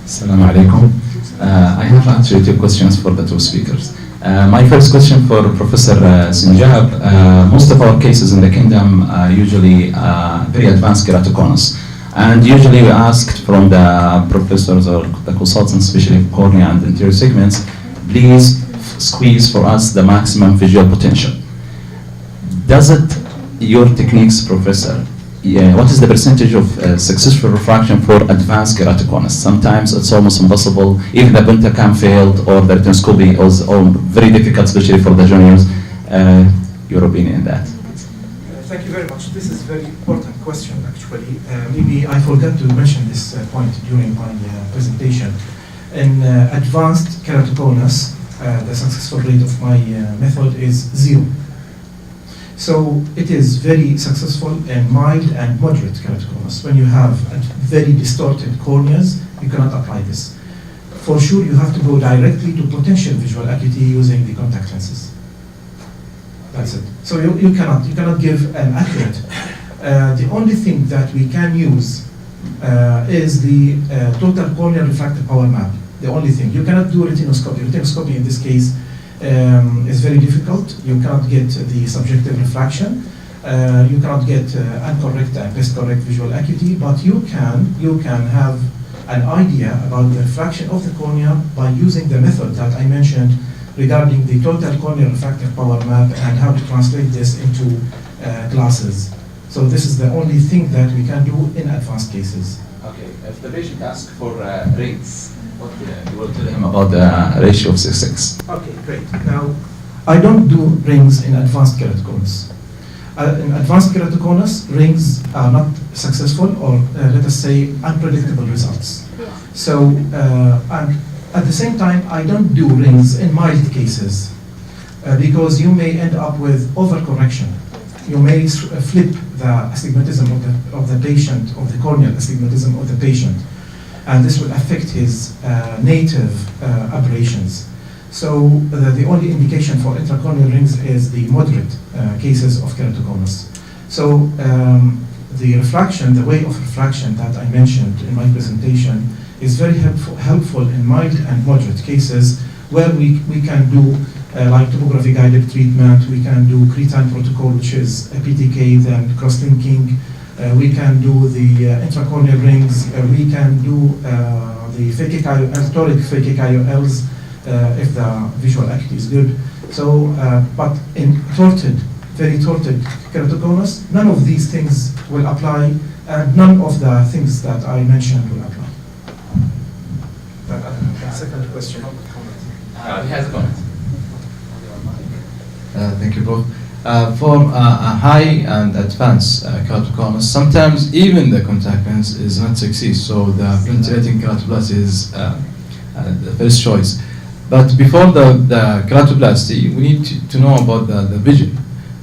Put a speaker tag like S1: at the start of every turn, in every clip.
S1: Assalamu alaikum. I have actually two questions for the two speakers. My first question for Professor Sinjab. Most of our cases in the kingdom are usually very advanced keratoconus. And usually we asked from the professors or the consultants, especially cornea and anterior segments, please squeeze for us the maximum visual potential. Does it, your techniques, Professor, what is the percentage of successful refraction for advanced keratoconus? Sometimes it's almost impossible, even the pentacam failed or the retinoscopy was very difficult, especially for the juniors. Your opinion on that?
S2: Thank you very much. This is a very important question, actually. Maybe I forgot to mention this point during my presentation. In advanced keratoconus, the successful rate of my method is 0. So it is very successful in mild and moderate keratoconus. When you have very distorted corneas, you cannot apply this. For sure, you have to go directly to potential visual acuity using the contact lenses. That's it. So you cannot give an accurate. The only thing that we can use is the total corneal refractive power map. The only thing. You cannot do retinoscopy. Retinoscopy in this case is very difficult. You cannot get the subjective refraction. You cannot get incorrect and best correct visual acuity, but you can have an idea about the refraction of the cornea by using the method that I mentioned regarding the total corneal refractive power map and how to translate this into glasses. So this is the only thing that we can do in advanced cases.
S1: Okay, if the patient asks for rings, what you will tell him about the ratio of 6:6?
S2: Okay, great. Now, I don't do rings in advanced keratoconus. In advanced keratoconus, rings are not successful or let us say unpredictable results. So, and at the same time, I don't do rings in mild cases because you may end up with overcorrection. You may flip the astigmatism of the patient, of the corneal astigmatism of the patient, and this will affect his native aberrations. So the only indication for intracorneal rings is the moderate cases of keratoconus. So the refraction, the way of refraction that I mentioned in my presentation is very helpful in mild and moderate cases where we can do like topography guided treatment, we can do cretin protocol, which is a PTK, then cross-linking, we can do the intracorneal rings, we can do the toric phakic IOLs if the visual acuity is good. So, but in very torted keratoconus, none of these things will apply, and none of the things that I mentioned will apply. Second question.
S1: He has a comment.
S3: Thank you both. For a high and advanced keratoconus, sometimes even the contact lens is not succeed, so the penetrating keratoplasty is the first choice. But before the keratoplasty, we need to know about the vision.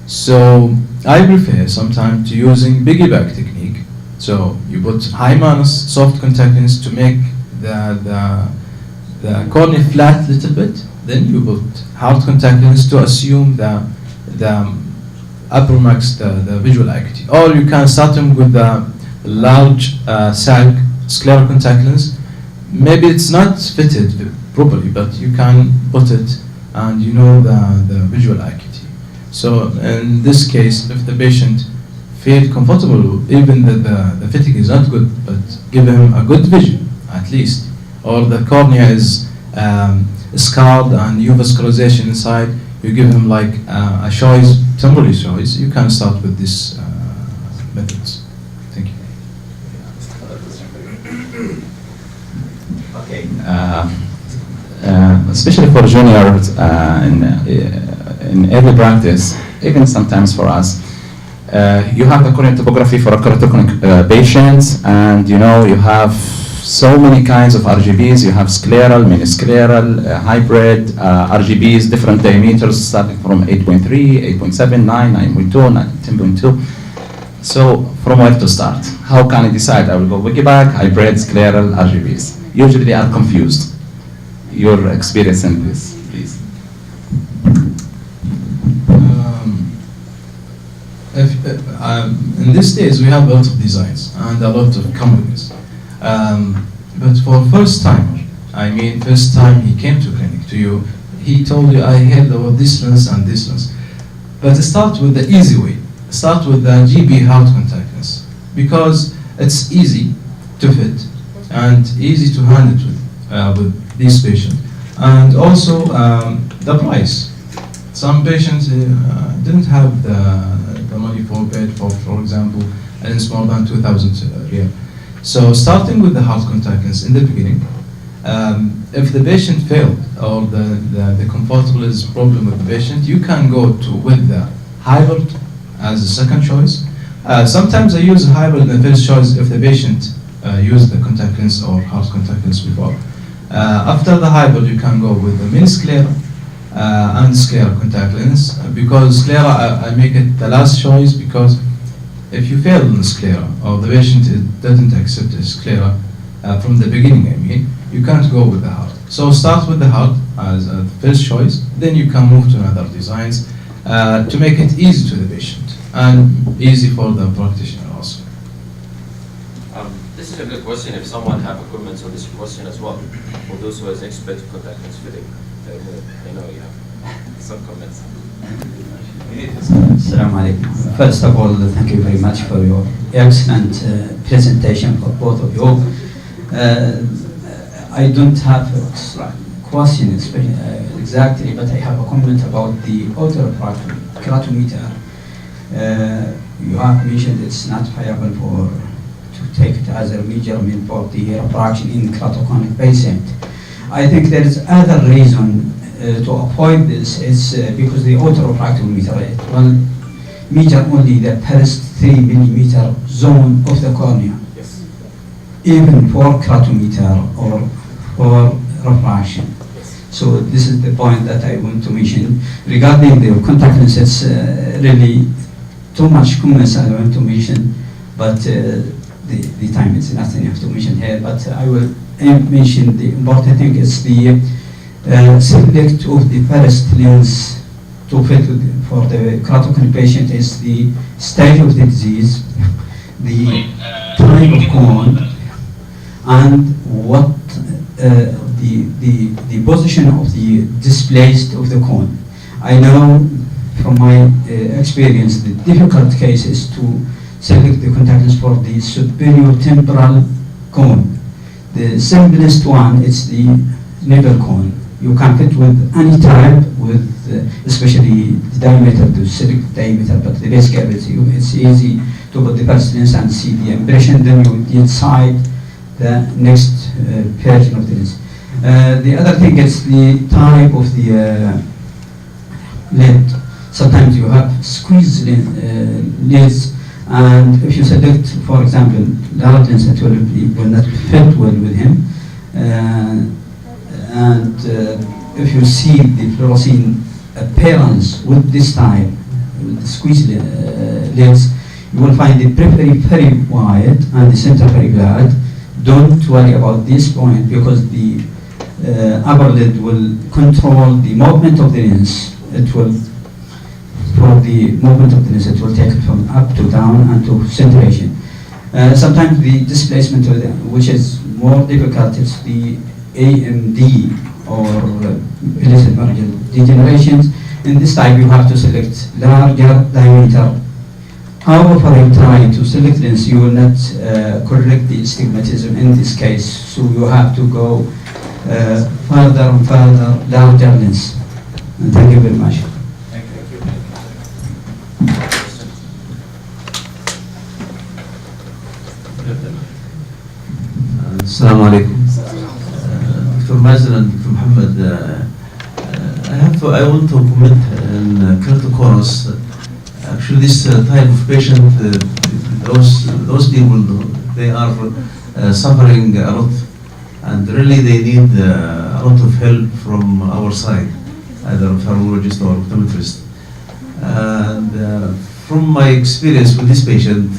S3: So I prefer sometimes to using piggyback technique. So you put high minus soft contact lens to make the cornea flat a little bit. Then you put hard contact lens to assume the upper max the visual acuity. Or you can start them with the large sag scleral contact lens. Maybe it's not fitted properly, but you can put it and you know the visual acuity. So in this case, if the patient feels comfortable, even the fitting is not good, but give him a good vision at least, or the cornea is scarred and neovascularization inside, you give him like a choice, temporary choice, you can start with this methods. Thank you.
S1: Okay. Especially for juniors in early practice, even sometimes for us, you have the corneal topography for a keratoconic patients, and you know you have so many kinds of RGBs. You have scleral, miniscleral, hybrid, RGBs, different diameters starting from 8.3, 8.7, 9, 9.2, 10.2. So from where to start? How can I decide? I will go piggyback, hybrid, scleral, RGBs. Usually they are confused. Your experience in this, please.
S3: In these days we have a lot of designs and a lot of companies. But for first timer, I mean first time he came to clinic to you, he told you I had about this lens and this lens. But start with the easy way. Start with the GB hard contact lens because it's easy to fit and easy to handle with these patients. And also the price. Some patients didn't have the money for bed, for example, and it's more than 2,000 real. So starting with the hard contact lens in the beginning, if the patient failed or the comfortable is problem with the patient, you can go with the hybrid as a second choice. Sometimes I use hybrid in the first choice if the patient used the contact lens or hard contact lens before. After the hybrid, you can go with the mini sclera and sclera contact lens. Because sclera, I make it the last choice because if you fail in the sclera or the patient doesn't accept the sclera from the beginning, I mean, you can't go with the hard. So start with the hard as a first choice, then you can move to other designs to make it easy to the patient and easy for the practitioner also.
S4: This is a good question. If someone have a comments on this question as well, for those who is expert in contact lens fitting, I know you have some comments.
S5: Assalamu alaikum. First of all, thank you very much for your excellent presentation for both of you. I don't have a question exactly, but I have a comment about the autorefractory keratometer. You have mentioned it's not viable to take it as a measurement for the refraction in keratoconic patient. I think there is other reason to avoid this. It's because the autorefractometer it will measure only the first 3 millimeter zone of the cornea.
S4: Yes.
S5: Even for keratometer or for refraction. So this is the point that I want to mention. Regarding the contact lens, it's really too much comments I want to mention, but the time is not enough to mention here. But I will mention the important thing is the select of the first lens to fit for the keratoconic patient is the stage of the disease, the time of cone, and what the position of the displaced of the cone. I know from my experience the difficult case is to select the contact lens for the superior temporal cone. The simplest one is the navel cone. You can fit with any type, with especially the diameter, to select the diameter, but the base cavity, it's easy to put the first lens and see the impression, then you decide the next version of the lens. The other thing is the type of the lid. Sometimes you have squeeze lids, and if you select, for example, large lens, it will not fit well with him. And if you see the fluorescein appearance with this type, with the squeeze lids, you will find the periphery very wide and the center very flat. Don't worry about this point because the upper lid will control the movement of the lens. It will, for the movement of the lens, it will take it from up to down and to centration. Sometimes the displacement, which is more difficult, is the AMD or illicit marginal degenerations. In this type, you have to select larger diameter. However, I try to select lens, you will not correct the astigmatism in this case, so you have to go further and further larger lens. And thank you very much.
S6: Assalamu alaikum. Dr. Mazen and Dr. Muhammad, I want to comment on keratoconus. Actually, this type of patient, those people, they are suffering a lot, and really they need a lot of help from our side, either ophthalmologist or optometrist. And from my experience with this patient,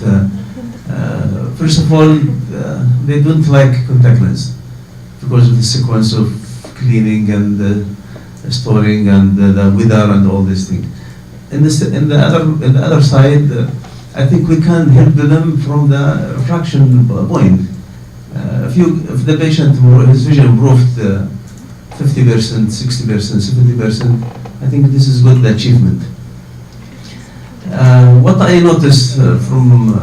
S6: first of all, they don't like contact lens because of the sequence of cleaning and storing and the weather and all these things. In the other side, I think we can help them from the refraction point. if the patient, his vision improved 50%, 60%, 70%, I think this is good achievement. What I noticed from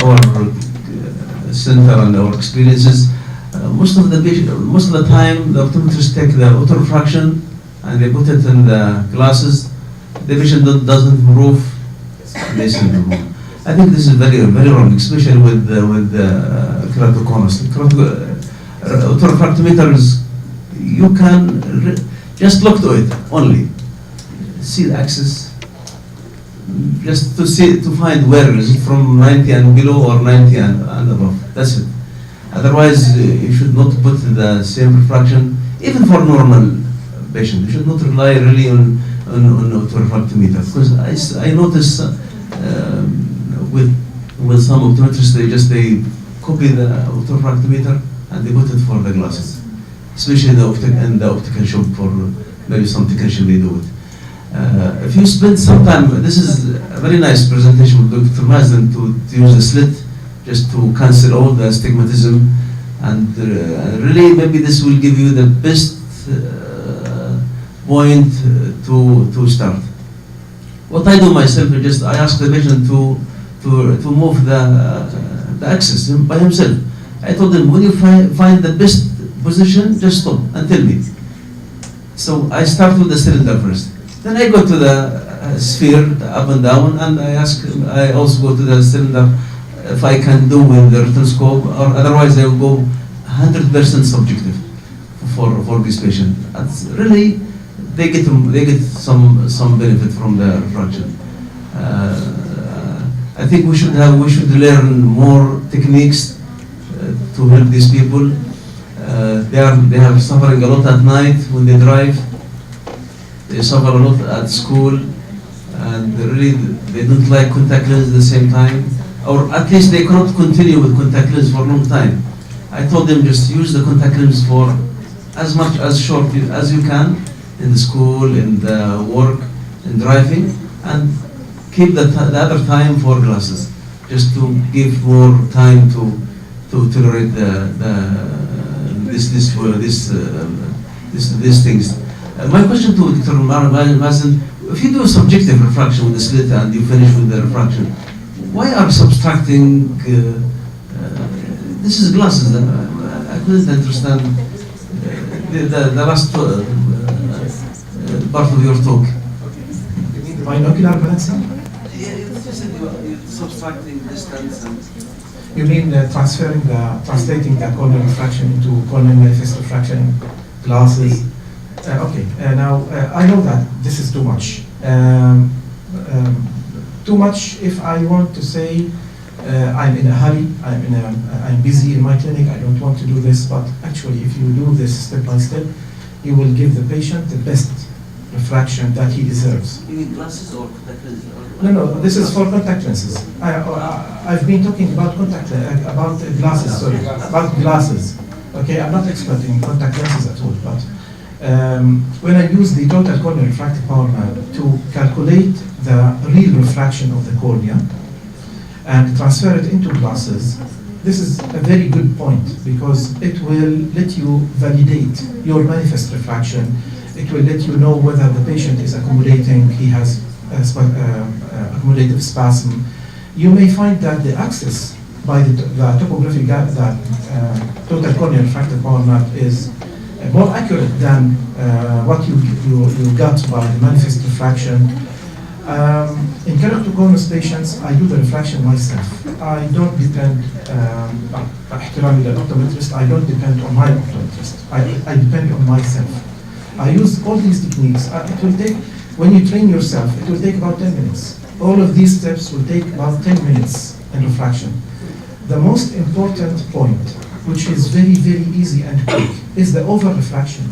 S6: our center and our experiences, most of the time the optometrists take the autorefraction and they put it in the glasses. The vision doesn't improve, they still improve. I think this is very, very wrong, especially with keratoconus. Autorefractometers, you can just look to it only, see the axis, just to find where is it from 90 and below or 90 and above. That's it. Otherwise, you should not put the same refraction, even for normal patient. You should not rely really on autorefractometer, because I notice with some optometrists they copy the autorefractometer and they put it for the glasses, especially in the optical shop for maybe some technician they do it. If you spend some time, this is a very nice presentation with Dr. Mazen to use the slit just to cancel all the astigmatism, and really maybe this will give you the best point to start. What I do myself is just I ask the patient to move the axis by himself. I told him, when you find the best position, just stop and tell me. So I start with the cylinder first. Then I go to the sphere up and down, and I also go to the cylinder if I can do with the retinoscope, or otherwise I will go 100% subjective for this patient. That's really, they get some benefit from the refraction. I think we should learn more techniques to help these people. They are suffering a lot at night when they drive. They suffer a lot at school, and really they don't like contact lens at the same time, or at least they cannot continue with contact lens for a long time. I told them just use the contact lens for as short as you can in the school, in the work, in driving, and keep the other time for glasses, just to give more time to tolerate these things. My question to Dr. Mazen, if you do subjective refraction with the slit and you finish with the refraction, why are subtracting? This is glasses. I couldn't understand the last part of your talk.
S2: You mean the binocular balancing?
S6: Yeah, you said you're subtracting distance and.
S2: You mean translating the corneal refraction into corneal manifest refraction glasses? Okay. Now I know that this is too much. Too much if I want to say I'm in a hurry, I'm busy in my clinic, I don't want to do this, but actually if you do this step by step, you will give the patient the best refraction that he deserves.
S6: You mean glasses or contact lenses?
S2: No, this is for contact lenses. I've been talking about about glasses, sorry, about glasses. Okay, I'm not expert in contact lenses at all, but when I use the total corneal refractive power map to calculate the real refraction of the cornea and transfer it into glasses, this is a very good point because it will let you validate your manifest refraction. It will let you know whether the patient is accommodating, he has accommodative spasm. You may find that the axis by the topographic gap, that total corneal refractive power map is more accurate than what you got by the manifest refraction. In keratoconus patients, I do the refraction myself. I don't depend, I don't depend on my optometrist. I depend on myself. I use all these techniques. It will take, when you train yourself, it will take about 10 minutes. All of these steps will take about 10 minutes in refraction. The most important point, which is very, very easy and quick, is the over refraction.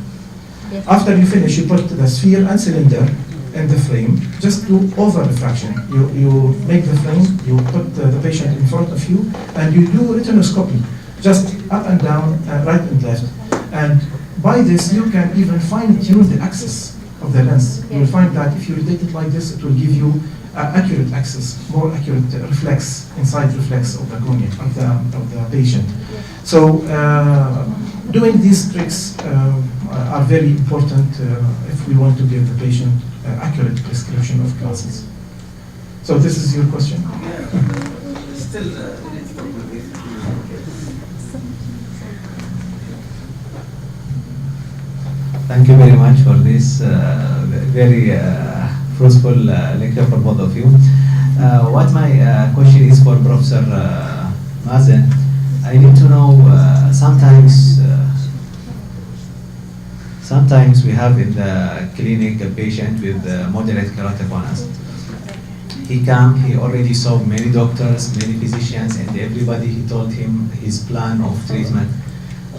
S2: Yes. After you finish, you put the sphere and cylinder in the frame, just do over refraction. You make the frame, you put the patient in front of you, and you do retinoscopy, just up and down, right and left. And by this, you can even fine-tune the axis of the lens. You will find that if you rotate it like this, it will give you accurate access, more accurate reflex, inside reflex of the cornea of the patient. So doing these tricks are very important if we want to give the patient accurate prescription of glasses. So this is your question?
S6: Still, let's talk with this.
S7: Thank you very much for this very fruitful lecture for both of you. What my question is for Professor Mazen. I need to know sometimes we have in the clinic a patient with moderate keratoconus. He already saw many doctors, many physicians, and everybody, he told him his plan of treatment.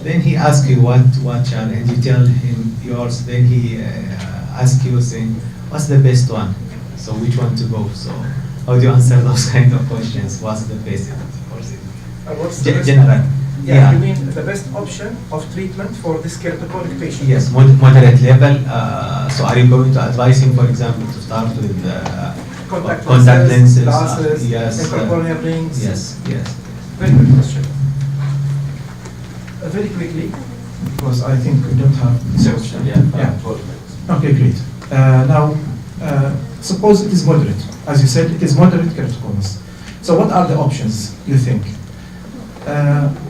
S7: Then he asks you what child, and you tell him yours. Then he asks you saying, what's the best one? So which one to go? So how do you answer those kind of questions? What's the best?
S2: What's the best?
S7: General.
S2: Yeah, you mean the best option of treatment for this keratoconic patient?
S7: Yes, moderate level. So are you going to advise him, for example, to start with
S2: Contact
S7: lenses,
S2: glasses,
S7: yes,
S2: intracorneal rings?
S7: Yes, yes.
S2: Very good question. Very quickly, because I think we don't have so much time.
S4: Yeah. 12 minutes.
S2: Okay, great. Now, suppose it is moderate. As you said, it is moderate keratoconus. So what are the options, you think?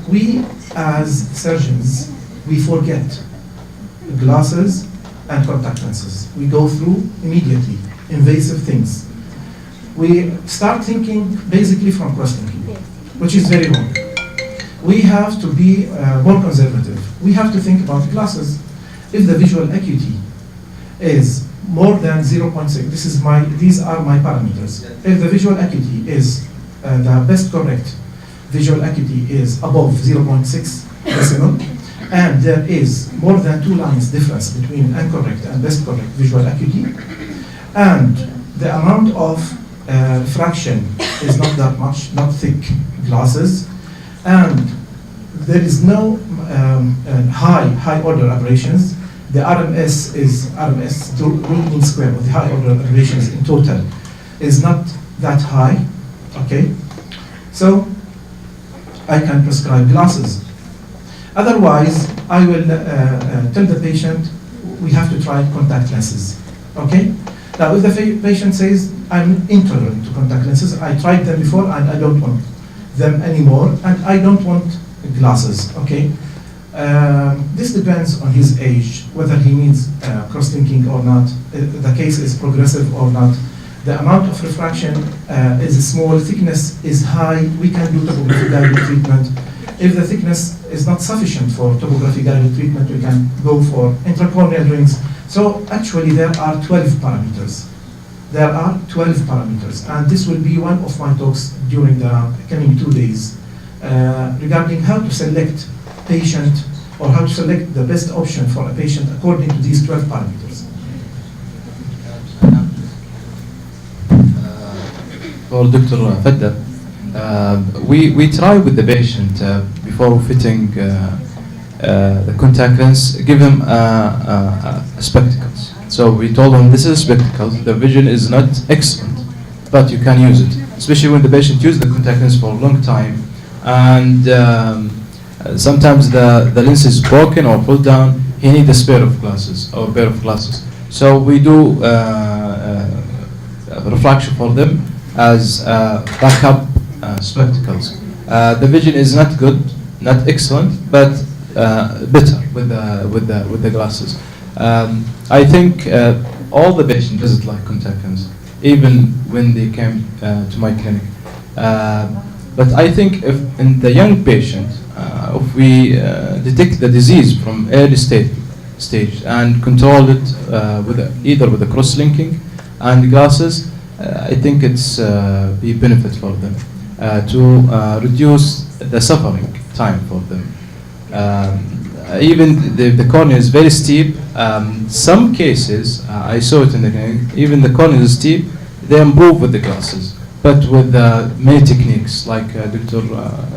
S2: We, as surgeons, we forget glasses and contact lenses. We go through immediately invasive things. We start thinking basically from cross-linking, which is very wrong. We have to be more conservative. We have to think about glasses. If the visual acuity is more than 0.6, these are my parameters. If the visual acuity is the best correct visual acuity is above 0.6 decimal, and there is more than 2 lines difference between incorrect and best correct visual acuity, and the amount of refraction is not that much, not thick glasses, and there is no high order aberrations. The RMS is RMS to root mean square of the high order aberrations in total is not that high. Okay, so I can prescribe glasses. Otherwise, I will tell the patient we have to try contact lenses. Okay. Now, if the patient says, I'm intolerant to contact lenses, I tried them before and I don't want them anymore, and I don't want glasses, okay? This depends on his age, whether he needs cross-linking or not, the case is progressive or not. The amount of refraction is small, thickness is high, we can do topography-guided treatment. If the thickness is not sufficient for topography-guided treatment, we can go for intracorneal rings. So actually there are 12 parameters. There are 12 parameters, and this will be one of my talks during the coming 2 days regarding how to select patient or how to select the best option for a patient according to these 12 parameters.
S3: For Dr. Fadda, we try with the patient before fitting the contact lens, give him spectacles. So we told him this is spectacles, the vision is not excellent, but you can use it, especially when the patient uses the contact lens for a long time, and sometimes the lens is broken or pulled down, he needs a pair of glasses. So we do refraction for them as backup spectacles. The vision is not good, not excellent, but better with the glasses. I think all the patients visit like contact lenses, even when they came to my clinic. But I think if in the young patient, if we detect the disease from early stage and control it either with the cross-linking and glasses, I think it's be benefit for them to reduce the suffering time for them. Even the cornea is very steep. Some cases, I saw it in the clinic, even the cornea is steep, they improve with the glasses, but with many techniques like Dr.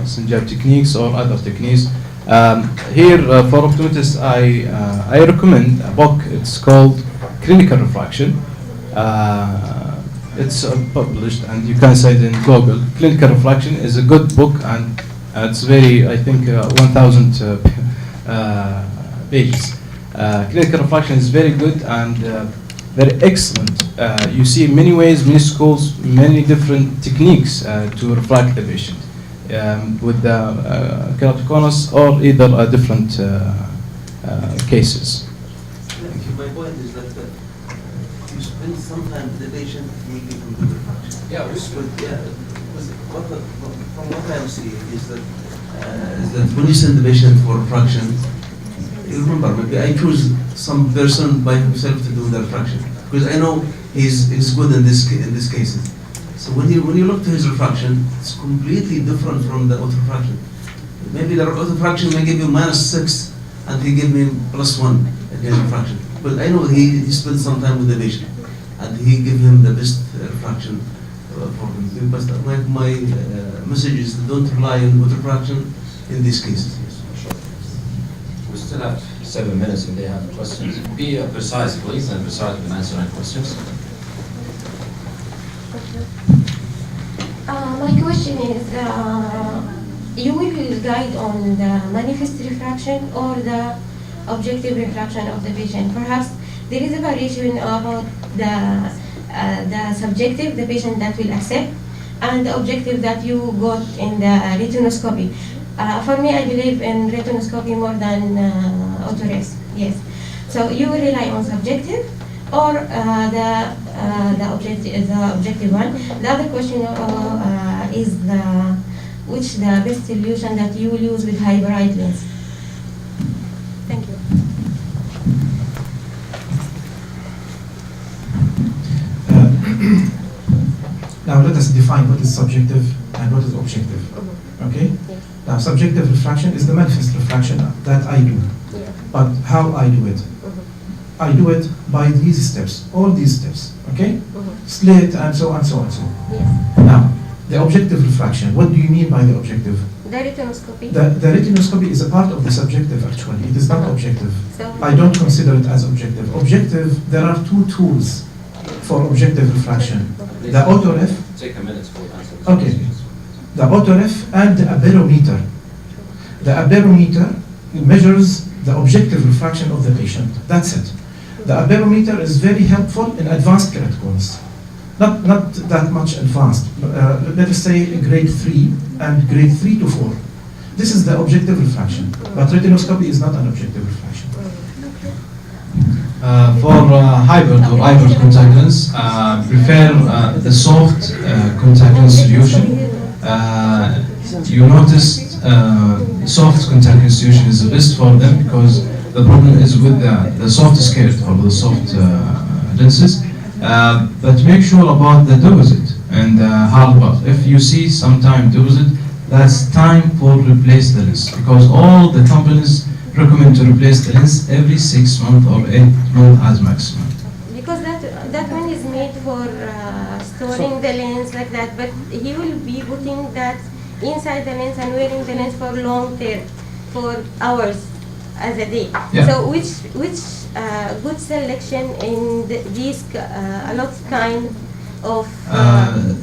S3: Sinjab techniques or other techniques. Here for optometrists, I recommend a book. It's called Clinical Refraction. It's published, and you can see it in Google. Clinical Refraction is a good book, and it's very, I think, 1,000 pages. Clinical Refraction is very good and very excellent. You see in many ways, many schools, many different techniques to refract the patient with the keratoconus or either different cases.
S6: My point is that you spend some time with the patient making him do the refraction.
S4: Yeah,
S6: From what I'm seeing is that when you send the patient for refraction, you remember, maybe I choose some person by himself to do the refraction because I know he's good in this cases. So when you look to his refraction, it's completely different from the auto-refraction. Maybe the auto-refraction may give you -6 and he give me +1 against refraction. But I know he spent some time with the patient and he give him the best refraction for him. But my message is don't rely on auto-refraction in these cases.
S4: We still have 7 minutes if they have questions. Be precise, please, and precise in answering questions.
S8: My question is, you will guide on the manifest refraction or the objective refraction of the patient. Perhaps there is a variation about the subjective, the patient that will accept, and the objective that you got in the retinoscopy. For me, I believe in retinoscopy more than autores. Yes. So you will rely on subjective or the objective one. The other question is which the best solution that you will use with high bright lens. Thank you.
S2: Now let us define what is subjective and what is objective. Okay?
S8: Yes.
S2: Now subjective refraction is the manifest refraction that I do.
S8: Yeah.
S2: But how I do it? I do it by these steps, all these steps. Okay? Slit and so on, so on, so on.
S8: Yes.
S2: Now, the objective refraction, what do you mean by the objective?
S8: The retinoscopy.
S2: The retinoscopy is a part of the subjective actually. It is not objective.
S8: So
S2: I don't consider it as objective. Objective, there are two tools for objective refraction. The autoref,
S4: Take a minute for answering.
S2: Okay. the autoref and the aberrometer. The aberrometer measures the objective refraction of the patient. That's it. The aberrometer is very helpful in advanced keratoconus. Not that much advanced. Let us say grade 3 and grade 3 to 4. This is the objective refraction. But retinoscopy is not an objective refraction.
S3: For hybrid or hybrid contact lens, prefer the soft contact lens solution. You noticed soft contact lens solution is the best for them because the problem is with the soft skirt or the soft lenses. But make sure about the deposit and hard part. If you see sometime deposit, that's time for replace the lens because all the companies recommend to replace the lens every 6 months or 8 months as maximum.
S8: because that one is made for storing the lens like that, but he will be putting that inside the lens and wearing the lens for long term, for hours as a day.
S3: Yeah.
S8: So which good selection in these a lot kind of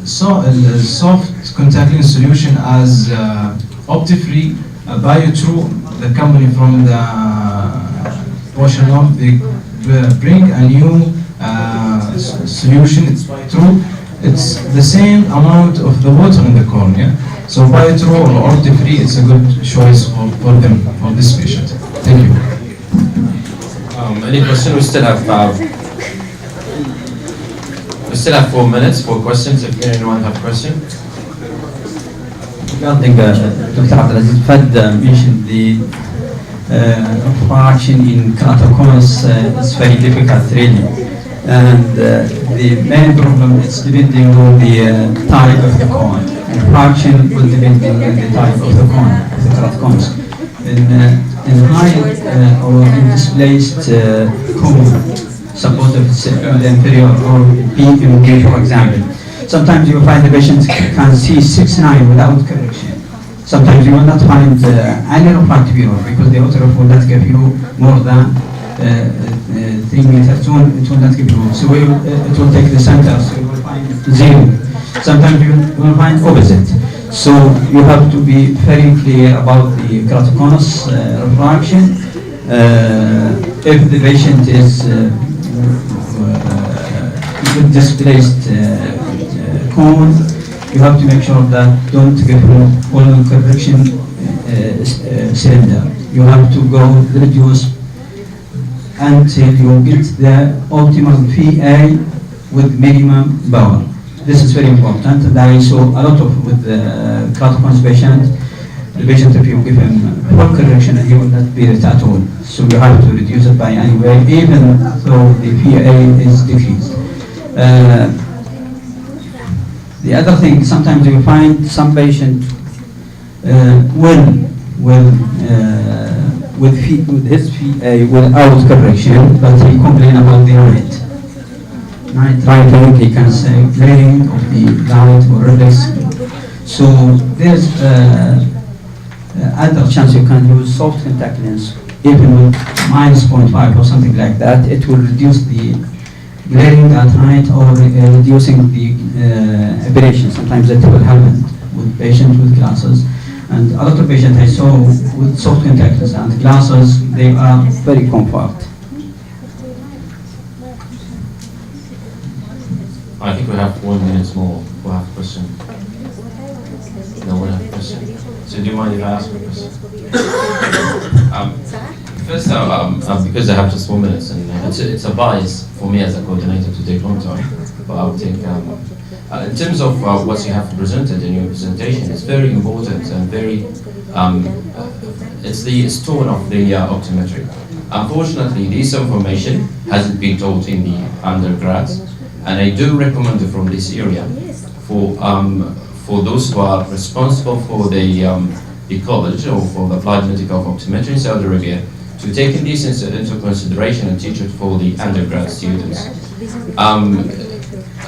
S3: Soft contact lens solution as Optifree, BioTrue, the company from the Ocean North, they bring a new solution. It's true. It's the same amount of the water in the cornea. So BioTrue or Optifree is a good choice for them, for this patient. Thank you.
S4: Any question? We still have 4 minutes for questions. If anyone have question.
S5: Regarding Dr. Abdulaziz Fad mentioned the refraction in keratoconus is very difficult really, and the main problem is depending on the type of the cone. Refraction will depend on the type of the cone, of the keratoconus. In high or in displaced cone, suppose if it's in the inferior or PMD for example, sometimes you find the patient can see 6/9 without correction. Sometimes you will not find any refractive error because the autograph will not give you more than 3 meters. It will not give you. So it will take the center. So find zero. Sometimes you will find opposite. So you have to be very clear about the keratoconus refraction. If the patient is with displaced cone, you have to make sure that don't give him full correction cylinder. You have to go reduce until you get the optimal VA with minimum power. This is very important. And I saw a lot of with the keratoconus patient. The patient, if you give him full correction, he will not bear it at all. So you have to reduce it by any way, even though the VA is decreased. The other thing, sometimes you find some patient with his VA without correction, but he complain about the night writing, he can say playing of the light or reflex. So there's other chance you can use soft contact lens, even with -0.5 or something like that. It will reduce the glaring at night or reducing the aberration. Sometimes that will happen with patients with glasses. And a lot of patients I saw with soft contacts and glasses, they are very comfort.
S4: I think we have 1 minute more. We have a question. No one has a question. So do you mind if I ask a question? First, because I have just 1 minute, and it's a bias for me as a coordinator to take long time, but I'll take. In terms of what you have presented in your presentation, it's very important and very. It's the stone of the optometry. Unfortunately, this information hasn't been taught in the undergrads, and I do recommend from this area for those who are responsible for the college or for the applied medical optometry in Saudi Arabia to take this into consideration and teach it for the undergrad students. I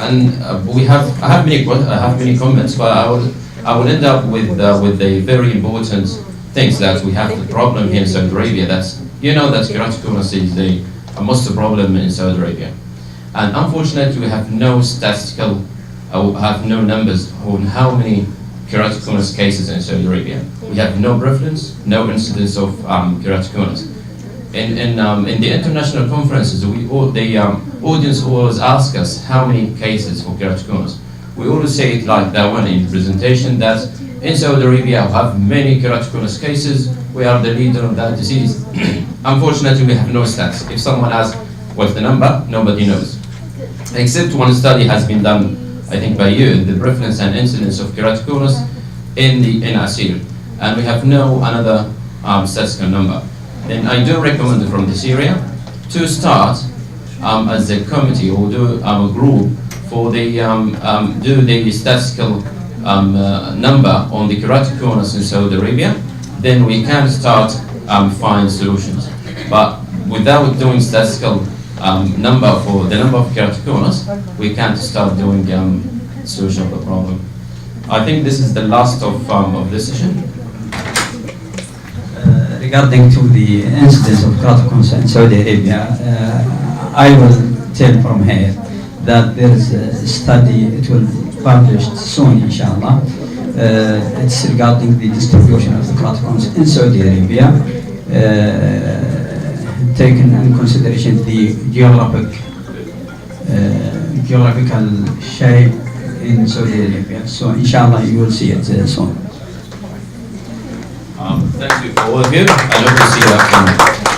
S4: have many comments, but I will end up with the very important things that we have the problem here in Saudi Arabia. That's that keratoconus is the most problem in Saudi Arabia, and unfortunately we have no statistical, have no numbers on how many keratoconus cases in Saudi Arabia. We have no prevalence, no incidence of keratoconus. In the international conferences, the audience always ask us how many cases for keratoconus. We always say it like that one in the presentation, that in Saudi Arabia we have many keratoconus cases, we are the leader of that disease. Unfortunately, we have no stats. If someone asks what's the number, nobody knows. Except one study has been done, I think by you, the prevalence and incidence of keratoconus in Asir, and we have no another statistical number. Then I do recommend from this area to start as a committee or do a group for the do the statistical number on the keratoconus in Saudi Arabia. Then we can start find solutions. But without doing statistical number for the number of keratoconus, we can't start doing solution of the problem. I think this is the last of this session.
S5: Regarding to the incidence of keratoconus in Saudi Arabia, I will tell from here that there is a study, it will be published soon, inshallah. It's regarding the distribution of the keratoconus in Saudi Arabia, taken in consideration the geographical shape in Saudi Arabia. So, inshallah, you will see it soon.
S4: Thank you for all of you. I hope to see you after.